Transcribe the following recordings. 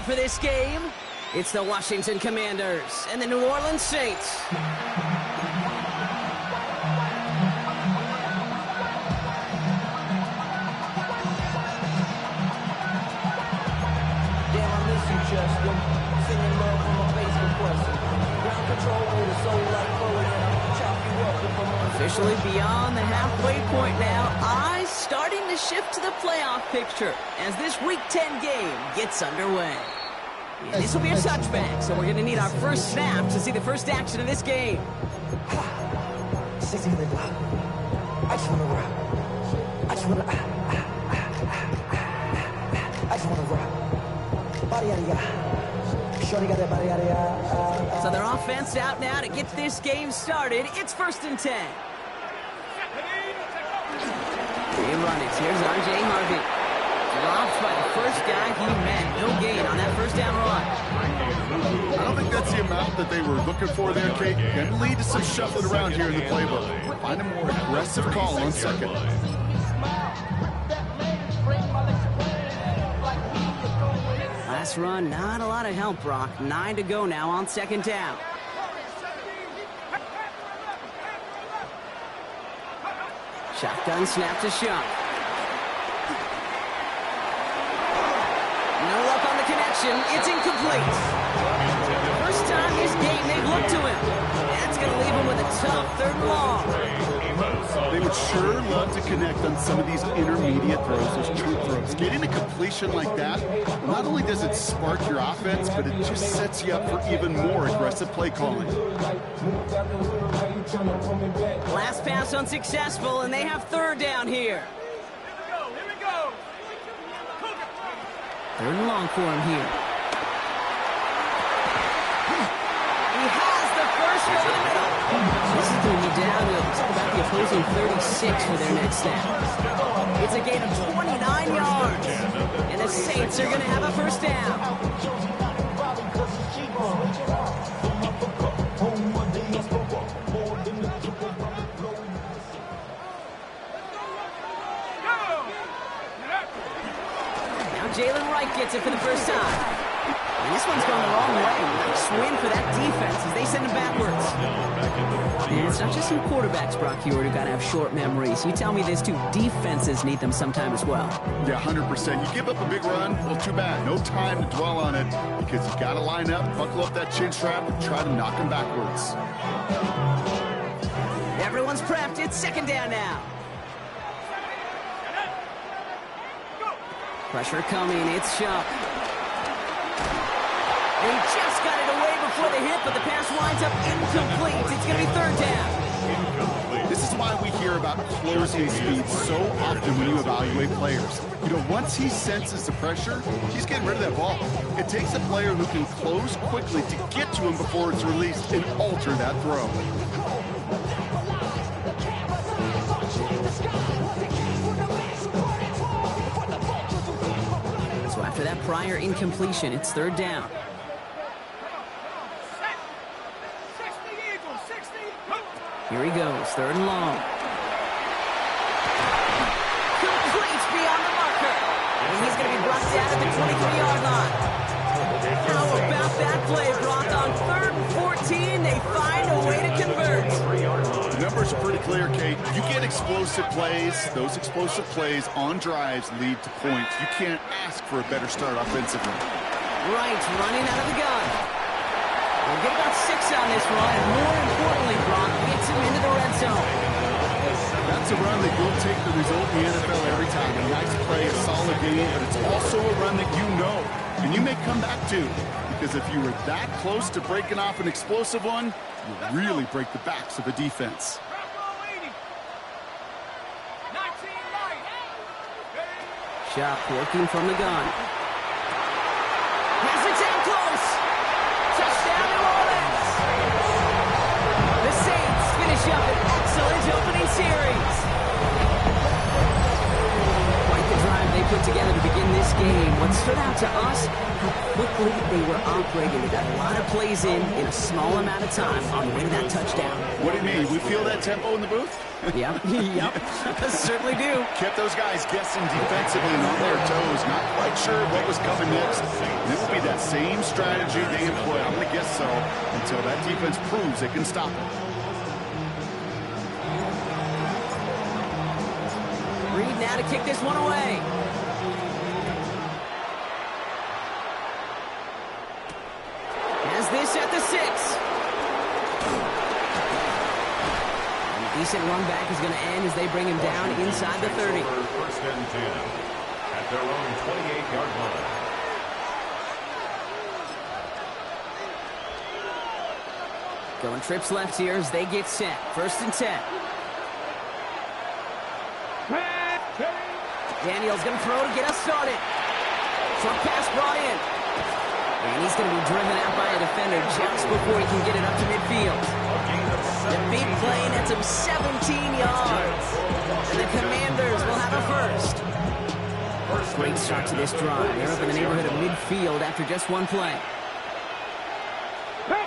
for this game. It's the Washington Commanders and the New Orleans Saints. Officially beyond the halfway point now. Eyes starting to shift to the playoff picture as this Week 10 game gets underway. And this will be a touchback, so we're going to need our first snap to see the first action of this game. I just want to rock. I just want to rock. Body out of ya. Shorty got that body out of ya. So their offense out now to get this game started. It's 1st and 10. They run it. Here's R.J. Harvey. Dropped by the first guy he met. No gain on that first down run. I don't think that's the amount that they were looking for there, Kate. Can lead to some shuffling around here in the playbook. Find a more aggressive call on second. Last run, not a lot of help, Brock. 9 to go now on 2nd down. Shotgun snap to Shuck. No luck on the connection. It's incomplete. First time this game they've looked to him. That's going to leave him with a tough 3rd and long. They would sure love to connect on some of these intermediate throws, those true throws. Getting a completion like that, not only does it spark your offense, but it just sets you up for even more aggressive play calling. Last pass unsuccessful, and they have 3rd down here. 3rd and long for him here. He has the first over the middle. This is going to be down to about the opposing 36 for their next snap. It's a gain of 29 yards. And the Saints are going to have a first down. Jalen Wright gets it for the first time. And this one's going the wrong way. Nice win for that defense as they send him backwards. And it's not just some quarterbacks, Brock Huard, who got to have short memories. You tell me this too. Defenses need them sometime as well. Yeah, 100%. You give up a big run, well, too bad. No time to dwell on it because you got to line up, buckle up that chin strap, and try to knock him backwards. Everyone's prepped. It's 2nd down now. Pressure coming, it's Shuck. He just got it away before the hit, but the pass winds up incomplete. It's going to be 3rd down. This is why we hear about closing speed so often when you evaluate players. You know, once he senses the pressure, he's getting rid of that ball. It takes a player who can close quickly to get to him before it's released and alter that throw. After that prior incompletion, it's 3rd down. Here he goes, 3rd and long. Complete beyond the marker. And he's going to be brought down at the 23-yard line. How about that play, Brock? On 3rd and 14, they find a way to convert. The numbers are pretty clear, Kate. You get explosive plays. Those explosive plays on drives lead to points. You can't ask for a better start offensively. Right, running out of the gun. We'll get about 6 on this run, and more importantly, Brock gets him into the red zone. That's a run that will take the result in the NFL every time. A nice play, a solid game, but it's also a run that you know, and you may come back to. Because if you were that close to breaking off an explosive one, you really break the backs of the defense. Shuck working from the gun. Has it down close. Touchdown, New Orleans. The Saints finish up an excellent opening series. Quite the drive they put together to begin this game. What stood out to us, how quickly they were operating. They got a lot of plays in a small amount of time on the way to that touchdown. What do you mean? We feel that tempo in the booth? Yep, certainly do. Kept those guys guessing defensively and on their toes, not quite sure what was coming next. And it will be that that same strategy they employ. I'm going to guess so until that defense proves it can stop it. Reed now to kick this one away. Has this at the 6. And a decent run back is going to end as they bring him down inside the 30. First and 10 at their own 28-yard line. Going trips left here as they get set. First and 10. Daniels going to throw to get us started. Short pass brought in. And he's going to be driven out by a defender just before he can get it up to midfield. The big play nets him 17 yards. And the Commanders will have a first. Great start to this drive. They're up in the neighborhood of midfield after just one play.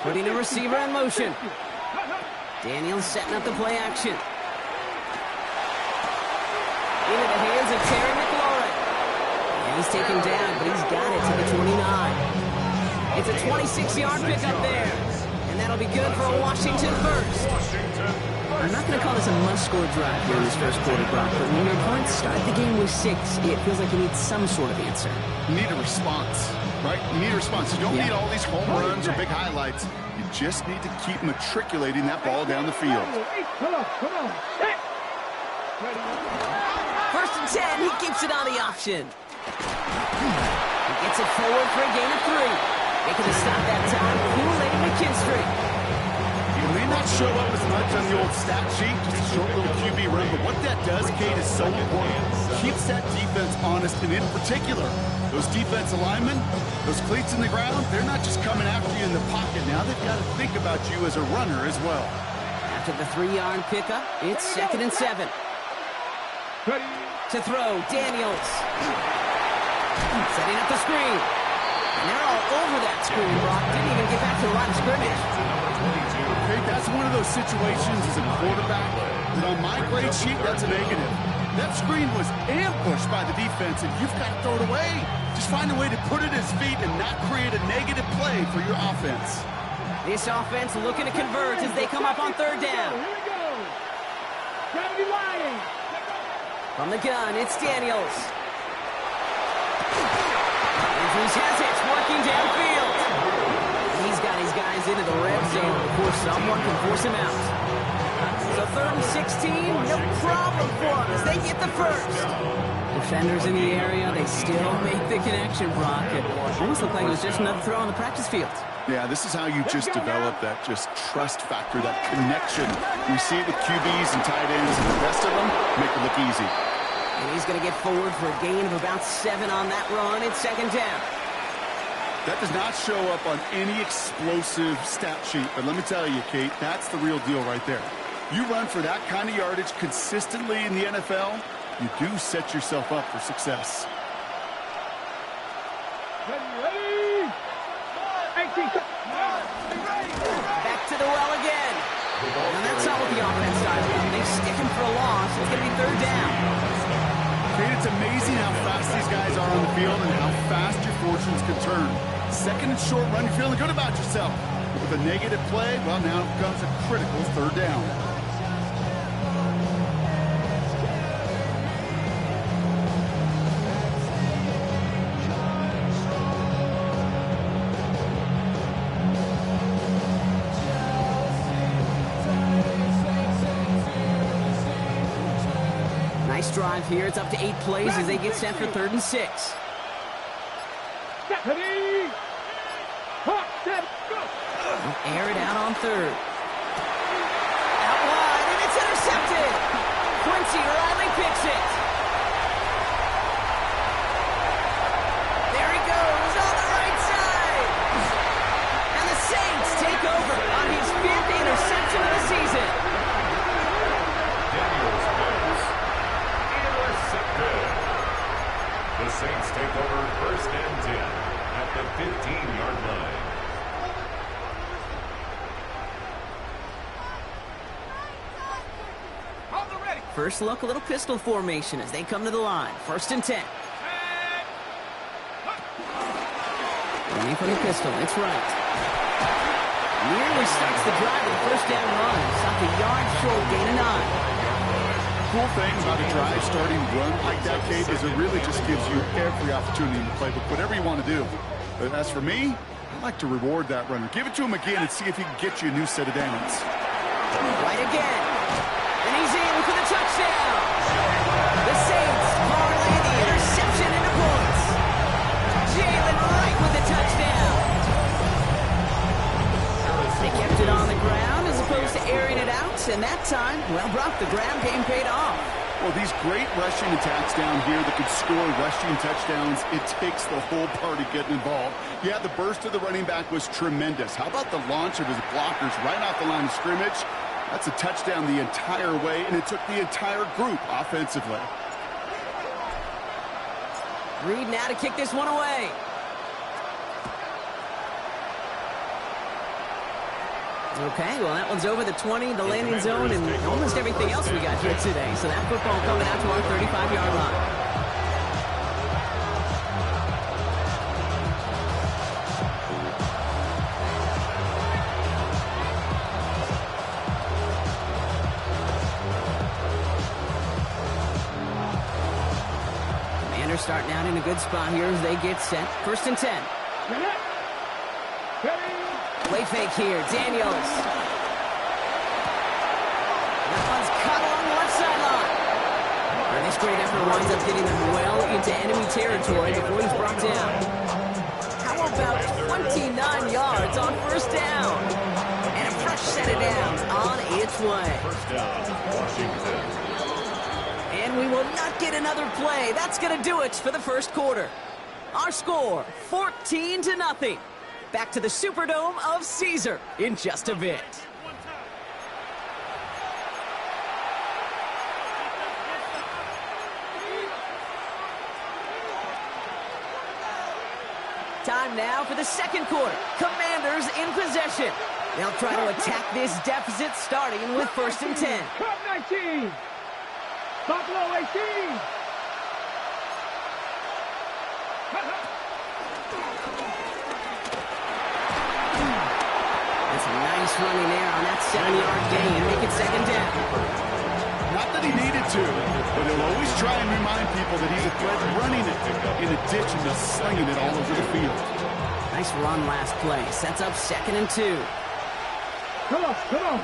Putting a receiver in motion. Daniels setting up the play action. Into the hands of Terry McLaurin. And he's taken down, but he's got it to the 29. It's a 26-yard pickup there. And that'll be good for a Washington first. I'm not going to call this a must-score drive here in this first quarter, Brock, but when your opponents start the game with 6, it feels like you need some sort of answer. You need a response, right? You need a response. You don't need all these home runs or big highlights. You just need to keep matriculating that ball down the field. First and 10, he keeps it on the option. He gets it forward for a gain of 3. Making a stop that time, Kool-Aid McKinstry. It may not show up as much on the old stat sheet, just a short little QB run, but what that does, Kate, is so important. Keeps that defense honest, and in particular, those defense linemen, those cleats in the ground, they're not just coming after you in the pocket now. They've got to think about you as a runner as well. After the 3-yard pickup, it's 2nd and 7. To throw, Daniels. Setting up the screen. And they're all over that screen, Brock. Didn't even get back to the line of scrimmage. Okay, that's one of those situations as a quarterback that on my grade sheet, that's a negative. That screen was ambushed by the defense, and you've got to throw it away. Just find a way to put it at his feet and not create a negative play for your offense. This offense looking to convert as they come up on 3rd down. From the gun, it's Daniels. Andrews has it, working downfield. He's got his guys into the red zone before someone can force him out. So 3rd and 16, no problem for them as they get the first. Defenders in the area, they still make the connection, Brock. It almost looked like it was just another throw on the practice field. Yeah, this is how you just develop that just trust factor, that connection. You see it with QBs and tight ends, and the rest of them make it look easy. And he's going to get forward for a gain of about 7 on that run. It's 2nd down. That does not show up on any explosive stat sheet, but let me tell you, Kate, that's the real deal right there. You run for that kind of yardage consistently in the NFL, you do set yourself up for success. Back to the well again. And that's not what the offense dies about. They stick him for a loss. It's going to be 3rd down. Kate, it's amazing how fast these guys are on the field and how fast your fortunes can turn. 2nd and short run, you're feeling good about yourself. But with a negative play, well, now comes a critical 3rd down. Nice drive here. It's up to 8 plays as they get set for 3rd and 6. Air it out on 3rd. Out wide, and it's intercepted. Quincy Riley picks it. There he goes on the right side. And the Saints take over on his 5th interception of the season. Daniels plays. Intercepted. The Saints take over 1st and 10 at the 15-yard line. First look, a little pistol formation as they come to the line. 1st and 10. Aiming from the pistol. It's right. Nearly starts the drive with a first down run. Stopped a yard short, gain of 9. Cool thing about a drive starting run like that, Kate, is it really just gives you every opportunity in the playbook, whatever you want to do. But as for me, I like to reward that runner. Give it to him again and see if he can get you a new set of downs. Right again. And he's in for the touchdown. The Saints parlay the interception into points. Jalen Wright with the touchdown. They kept it on the ground as opposed to airing it out. And that time, well, Brock, the ground game paid off. Well, these great rushing attacks down here that could score rushing touchdowns, it takes the whole party getting involved. Yeah, the burst of the running back was tremendous. How about the launch of his blockers right off the line of scrimmage? That's a touchdown the entire way, and it took the entire group offensively. Reed now to kick this one away. Okay, well, that one's over the 20, the landing zone, and almost everything else we got here today. So that football coming out to our 35-yard line. Commanders starting out in a good spot here as they get set. 1st and 10. Play fake here, Daniels. That one's cut along the left sideline. And this great effort winds up getting them well into enemy territory before he's brought down. How about 29 yards on 1st down? And a fresh set of downs on its way. First down, Washington. And we will not get another play. That's going to do it for the 1st quarter. Our score, 14-0. Back to the Superdome of Caesar in just a bit. Time now for the 2nd quarter. Commanders in possession. They'll try to attack this deficit starting with 1st and 10. Cup 19. Buffalo 18. Nice running there on that 7-yard gain. Make it 2nd down. Not that he needed to, but he'll always try and remind people that he's a threat running it in addition to slinging it all over the field. Nice run last play. Sets up 2nd and 2. Come on, come on.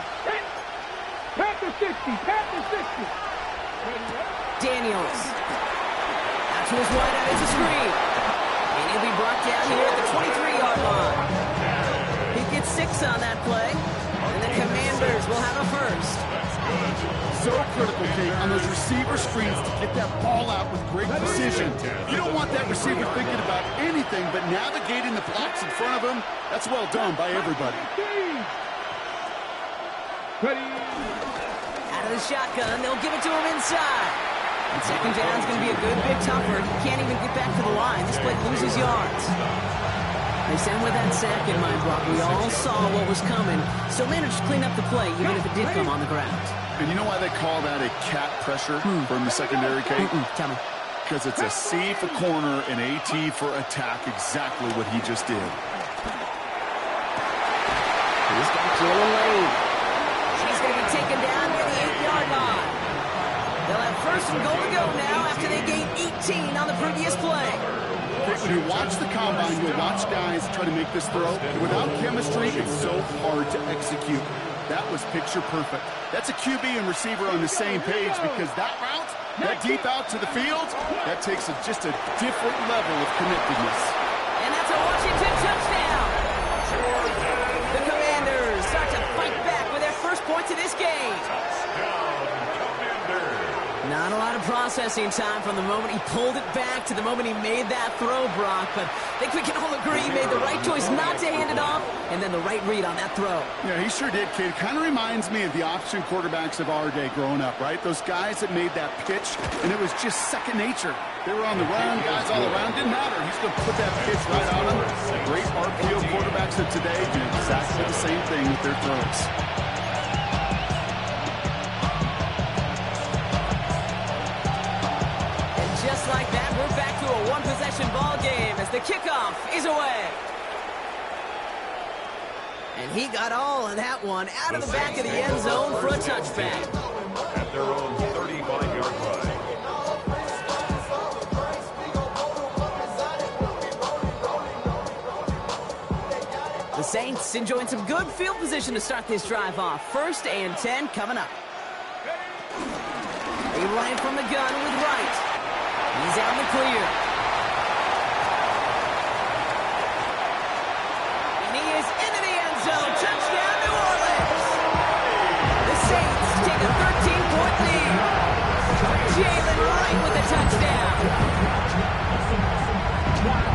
Panther 60, Panther 60. Daniels. Out to his wide out. It's a screen. And he'll be brought down here at the 23-yard line. He gets 6 on that play. And the Commanders will have a 1st. So critical, Kate, on those receiver screens to get that ball out with great precision. You don't want that receiver thinking about anything but navigating the blocks in front of him. That's well done by everybody. Out of the shotgun, they'll give it to him inside. And 2nd down's going to be a good bit tougher. He can't even get back to the line. This play loses yards. They send with that sack in mind, Brock. We all saw what was coming, so managed to clean up the play, even if it did come on the ground. And you know why they call that a cat pressure from the secondary, Kate? Tell me. Because it's a C for corner and AT for attack, exactly what he just did. He's got Jalen Lane. She's going to be taken down near the 8-yard line. They'll have 1st and goal to go now after they gained 18 on the previous play. When you watch the combine, you'll watch guys try to make this throw. And without chemistry, it's so hard to execute. That was picture perfect. That's a QB and receiver on the same page because that route, that deep out to the field, that takes just a different level of connectedness. And that's a Washington touchdown. The Commanders start to fight back with their 1st points of this game. Not a lot of processing time from the moment he pulled it back to the moment he made that throw, Brock. But I think we can all agree he made the right choice not to hand it off, and then the right read on that throw. Yeah, he sure did, kid. Kind of reminds me of the option quarterbacks of our day growing up, right? Those guys that made that pitch, and it was just second nature. They were on the run, guys all around. Didn't matter. He's going to put that pitch right on them. Great RPO quarterbacks of today do exactly the same thing with their throws. Just like that, we're back to a one-possession ball game as the kickoff is away. And he got all of that one out of the back of the end zone for a touchback. At their own 35-yard line. The Saints enjoying some good field position to start this drive off. 1st and 10 coming up. They run it from the gun with Wright. He's out in the clear. And he is into the end zone. Touchdown, New Orleans. The Saints take a 13-point lead. Jalen Wright with a touchdown.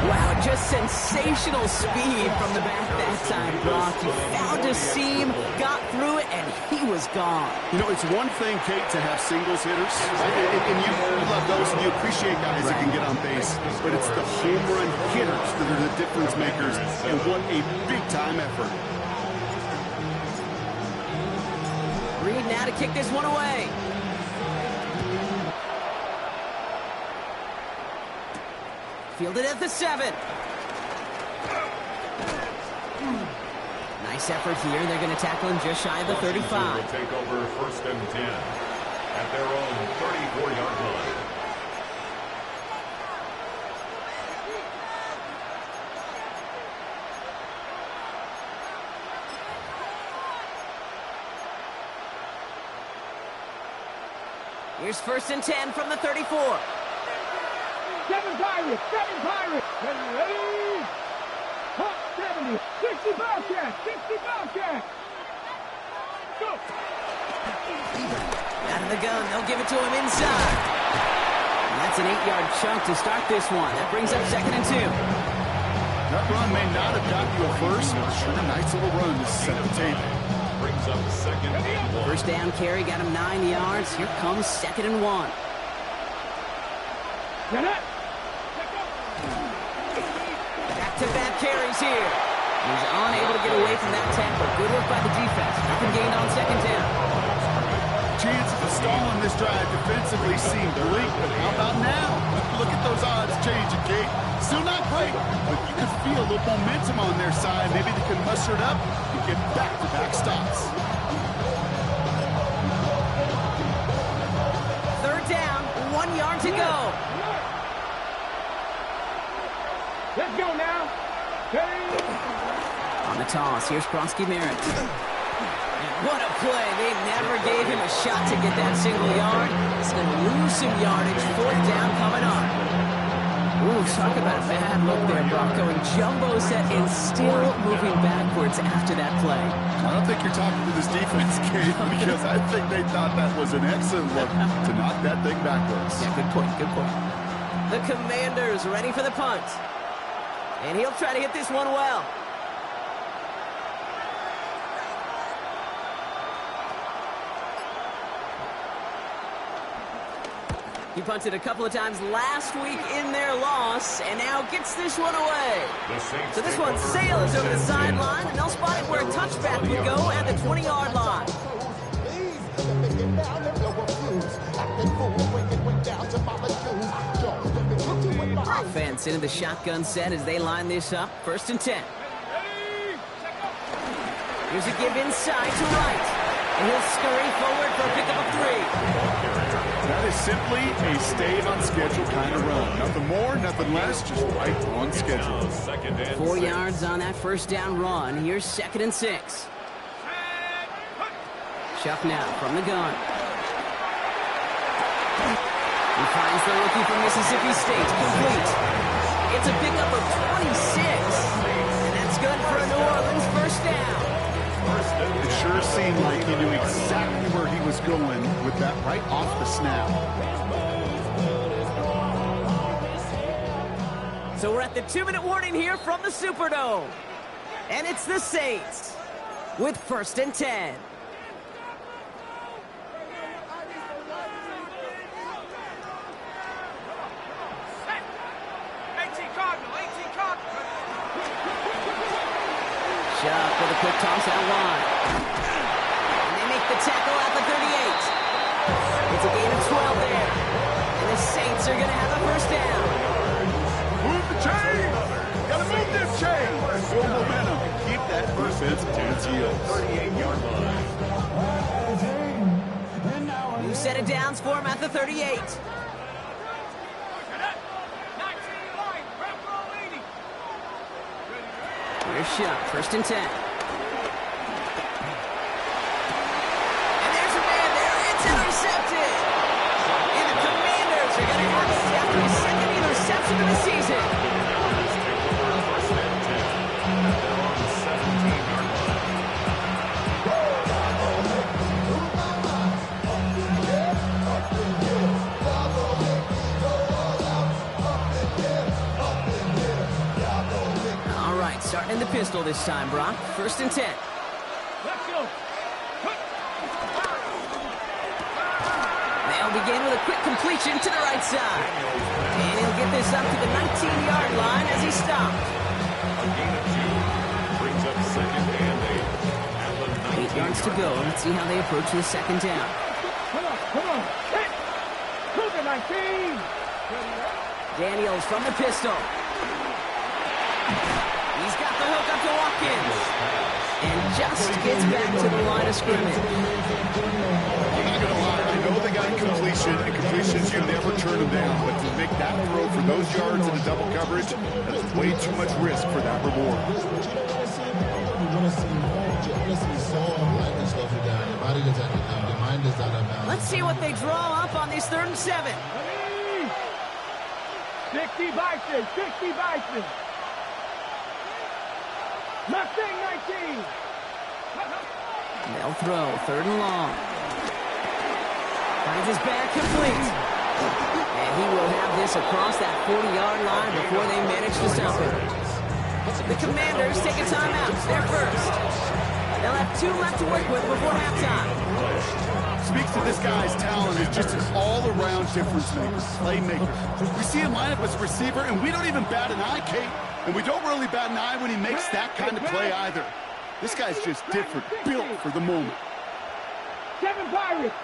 Wow, just sensational speed from the back that time, Brock. He found a seam, got through it, and he was gone. You know, it's one thing, Kate, to have singles hitters, and you love those, and you appreciate guys that can get on base, but it's the home run hitters that are the difference makers, and what a big-time effort. Reed now to kick this one away. Fielded at the 7. Nice effort here. They're going to tackle him just shy of the 35. Will take over 1st and 10 at their own 34-yard line. Here's 1st and 10 from the 34. 7 Pirates, 7 Pirates. Ready? Hot 70, 60 Bobcats, 60 Bobcats. Go. Out of the gun, they'll give it to him inside. And that's an 8-yard chunk to start this one. That brings up 2nd and 2. That run may not have gotten you a first, but sure a nice little run to set the table. Brings up 2nd and 1. First down carry got him 9 yards. Here comes 2nd and 1. Get it. Back-to-back carries here. He's unable to get away from that tackle. Good work by the defense. Nothing gained on 2nd down. Chances of stalling this drive defensively seem bleak, but how about now? Look at those odds changing, Kate. Still not great, but you can feel a little momentum on their side. Maybe they can muster it up and get back-to-back stops. 3rd down, 1 yard to go. Let's go now. Hey. On the toss, here's Kronsky Merritt. What a play. They never gave him a shot to get that single yard. He's going to lose some yardage. 4th down coming up. Ooh, talk about a bad look there, Brock. Going jumbo set and still moving backwards after that play. I don't think you're talking to this defense, Kate, because I think they thought that was an excellent look to knock that thing backwards. Yeah, good point, good point. The Commanders ready for the punt. And he'll try to hit this one well. He punted a couple of times last week in their loss, and now gets this one away. So this one sails over the sideline, and they'll spot it where a touchback would go at the 20-yard line. Offense into the shotgun set as they line this up. 1st and 10. Here's a give inside to Wright. And he'll scurry forward for a pickup of 3. That is simply a stay on schedule kind of run. Nothing more, nothing less, just right on schedule. 4 yards on that 1st down run. Here's 2nd and 6. Chuck now from the gun. He finds the rookie from Mississippi State. Complete. It's a pickup of 26. And that's good for a New Orleans 1st down. It sure seemed like he knew exactly where he was going with that right off the snap. So we're at the 2-minute warning here from the Superdome. And it's the Saints with 1st and 10. Chuck with a quick toss out wide. And they make the tackle at the 38. It's a gain of 12 there. And the Saints are going to have a 1st down. Move the chain! Gotta move this chain! Full momentum. Keep that First and 10, 38-yard line. New set of downs for him at the 38. Here's shot, first and 10. And there's a man there, it's intercepted! And the Commanders are going to have it after his second interception of the season. First and 10. They're on the 17-yard line. All right, starting in the pistol this time, Brock. First and 10. Let's go. They'll begin with a quick completion to the right side. And he'll get this up to the 19-yard line as he stopped. A gain of 2 brings up second and 8. 8 yards to go. Let's see how they approach the second down. Come on. Hit. Look at 19. Daniels from the pistol. He's got the hook up to Watkins. And just gets back to the line of scrimmage. I'm not going to lie. I know they got completion, and completions, you never turn them down. But to make that throw for those yards in a double coverage, that's way too much risk for that reward. Let's see what they draw up on this 3rd and 7. 60 Bison. Mustang 19. They'll throw 3rd and long. Finds his back complete. And he will have this across that 40-yard line before they manage to stop him. The Commanders take a timeout. They're first. They'll have 2 left to work with before halftime. Speaks to this guy's talent as just an all-around difference maker, playmaker. We see him line up as a receiver, and we don't even bat an eye, Kate. And we don't really bat an eye when he makes that kind of play either. This guy's just different, built for the moment. 7 Pirates.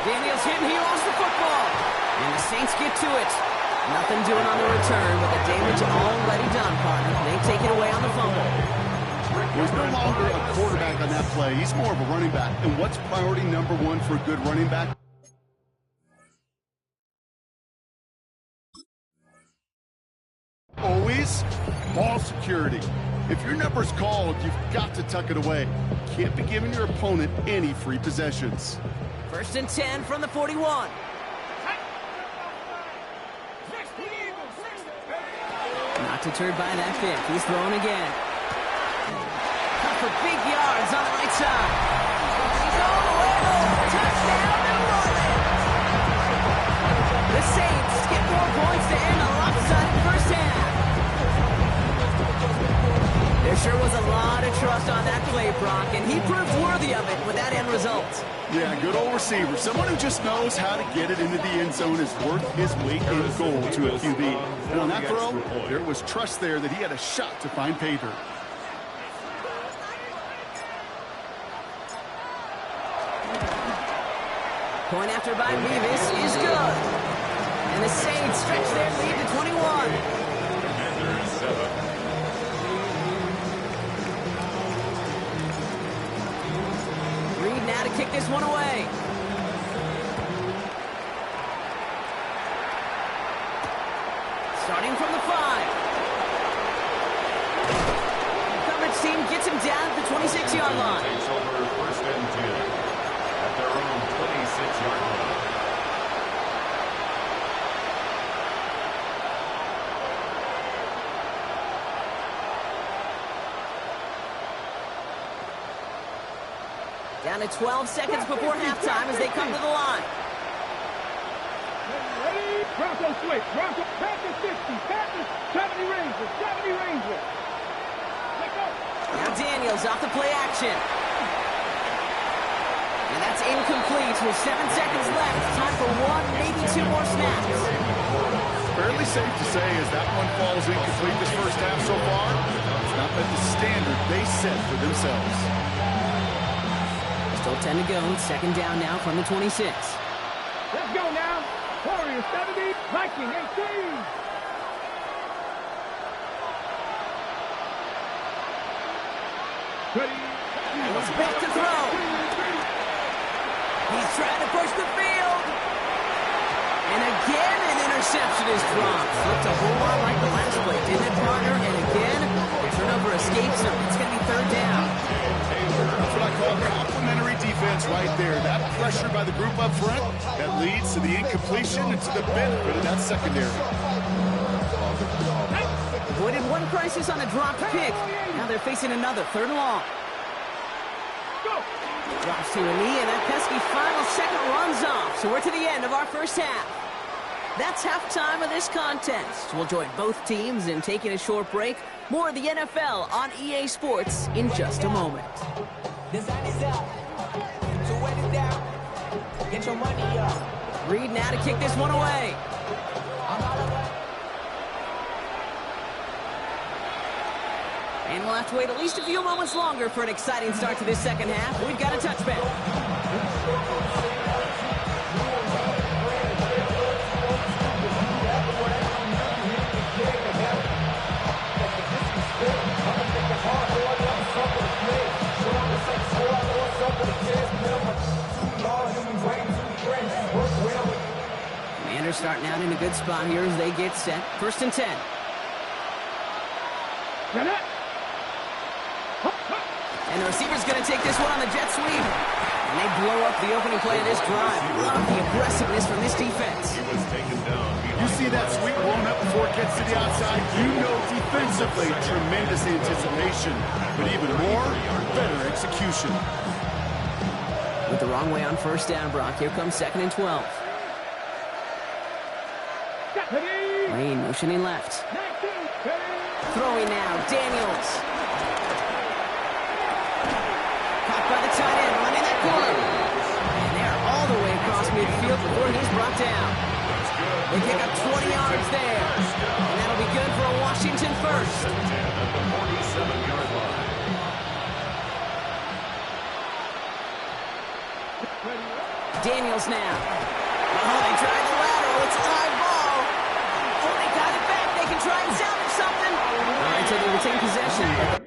Daniels hit, he lost the football. And the Saints get to it. Nothing doing on the return, but the damage already done, partner. They take it away on the fumble. There's no longer a quarterback on that play. He's more of a running back. And what's priority number 1 for a good running back? Always ball security. If your number's called, you've got to tuck it away. Can't be giving your opponent any free possessions. First and 10 from the 41. Not deterred by that pick. He's throwing again. Cut for big yards on the right side. He's all the way over. Touchdown, New Orleans. The Saints get 4 points to end a lopsided first half. There sure was a lot of trust on that play, Brock, and he proved worthy of it with that end result. Yeah, good old receiver. Someone who just knows how to get it into the end zone is worth his weight in gold to a QB. And on that throw, there was trust there that he had a shot to find pay dirt. Point after by Revis is good. And the Saints stretch their lead to 21. Commanders 7. Reed now to kick this one away. Starting from the 5. Coverage team gets him down at the 26-yard line. Takes over first and 10 at their own 26-yard line. Down to 12 seconds before halftime as they come to the line. Ready? Bronco switch. Bronco. Panthers 60. Panthers 70 Rangers. 70 Rangers. Let's go. Now Daniels off the play action. And that's incomplete with 7 seconds left. Time for 1, maybe 2 more snaps. Fairly safe to say as that one falls incomplete this first half so far, it's not met the standard they set for themselves. Still 10 to go. Second down now from the 26. Let's go now. Warriors 70, Viking 18. Ready. He's back to throw. He's trying to push the field. And again, an interception is dropped. Looked a whole lot like the last play, didn't it, partner? And again, the turnover escapes him. It's going to be third down. That's what I call complimentary defense right there. That pressure by the group up front that leads to the incompletion and to the benefit of that secondary. Avoided one crisis on a dropped pick. Now they're facing another, third and long. Drops to a knee, and that pesky final second runs off. So we're to the end of our first half. That's halftime of this contest. We'll join both teams in taking a short break. More of the NFL on EA Sports in just a moment. Design is up. So wet it down. Get your money up. Reed now to kick this one away. And we'll have to wait at least a few moments longer for an exciting start to this second half. We've got a touchback. Commanders starting out in a good spot here as they get set. First and 10. And the receiver's going to take this one on the jet sweep. And they blow up the opening play of this drive. Love the aggressiveness from this defense. He was taken down. You see that sweep blown up before it gets to the outside. You know defensively, tremendous anticipation. But even more, better execution. With the wrong way on first down, Brock. Here comes second and 12. Lane motioning left. Throwing now, Daniels. Caught by the tight end, running that corner. And they're all the way across midfield before he's brought down. They pick up 20 yards there. And that'll be good for a Washington first. At the 47-yard line. Daniels now. Oh, they tried the lateral. It's a live ball. Oh, they got it back. They can try and salvage something. All right, so they retain possession, but